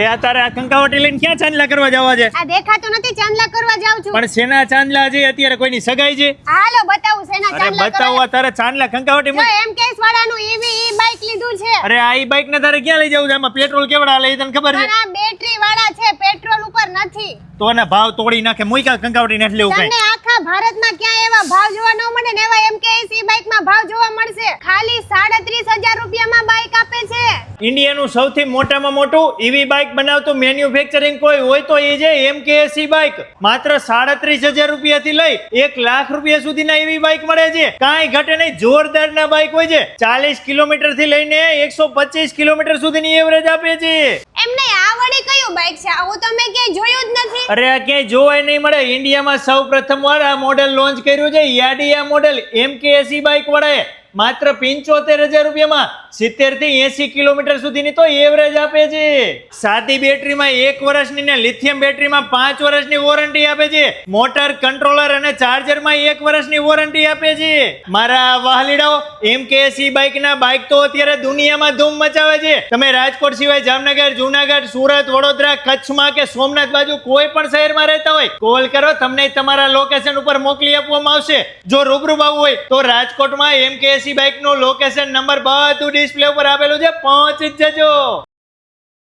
એ આ તારે આ કંકાવટી લઈને ક્યાં ચાંદલા કરવા જવા છે? આ દેખાતું નથી, ચાંદલા કરવા જાઉં છું. પણ શેના ચાંદલા છે? અત્યારે કોઈની સગાઈ છે? હાલો બતાવું શેના અરે ચાંદલા બતાવો કરવા. તારે ચાંદલા કંકાવટી જો MKS વાળાનું ઈ બાઈક લીધું છે. અરે આ ઈ બાઈક ને તારે ક્યાં લઈ જવું છે? આમાં પેટ્રોલ કેવડા લે તને ખબર છે? પણ આ બેટરી વાળા છે, પેટ્રોલ ઉપર નથી. તો એના ભાવ તોડી નાખે. મુઈકા કંકાવટી નથી લેવું તમને કઈ. આખા ભારતમાં ક્યાં એવા ભાવ જોવા ન મળે ને એવા MKS ઈ બાઈકમાં ભાવ જોવા મળશે. ખાલી 37,000 રૂપિયામાં બાઈક આપે છે. ઇન્ડિયાનું સૌથી મોટામાં મોટું ઈવી બાઈક બનાવતું મેન્યુફેક્ચરિંગ કોઈ હોય તો એ છે MKS બાઈક. માત્ર 37,000 રૂપિયાથી લઈ 1 લાખ રૂપિયા સુધીના ઈવી બાઈક મળે છે. કાંઈ ઘટે નહીં, જોરદાર ના બાઈક હોય છે. 40 કિલોમીટર થી લઈને 125 કિલોમીટર સુધીની એવરેજ આપે છે. એમને આ વળી કયું બાઈક છે? આવું તો મેં ક્યાંય જોયું જ નથી. અરે આ ક્યાંય જોવાય નહીં મળે. ઇન્ડિયામાં સૌ પ્રથમ વાર આ મોડેલ લોન્ચ કર્યું છે. યાડિયા મોડેલ MKS બાઈક વાળાએ માત્ર 75,000 રૂપિયામાં 70 થી 80 કિલોમીટર સુધીની તો એવરેજ આપે છે. સાદી બેટરીમાં 1 વર્ષની ને લિથિયમ બેટરીમાં 5 વર્ષની વોરંટી આપે છે. મોટર, કંટ્રોલર અને ચાર્જરમાં 1 વર્ષની વોરંટી આપે છે. મારા વહાલીડાઓ, MKS બાઈકના બાઈક તો અત્યારે દુનિયામાં ધૂમ મચાવે છે. તમે રાજકોટ સિવાય જામનગર, જુનાગઢ, સુરત, વડોદરા, કચ્છમાં કે સોમનાથ બાજુ કોઈ પણ શહેરમાં રહેતા હોય, કોલ કરો, તમને તમારા લોકેશન ઉપર મોકલી આપવામાં આવશે. જો રૂબરૂ આવવું હોય તો રાજકોટમાં MKS બાઈક નું લોકેશન નંબર બધું ડિસ્પ્લે ઉપર આપેલું છે, પહોંચી જજો.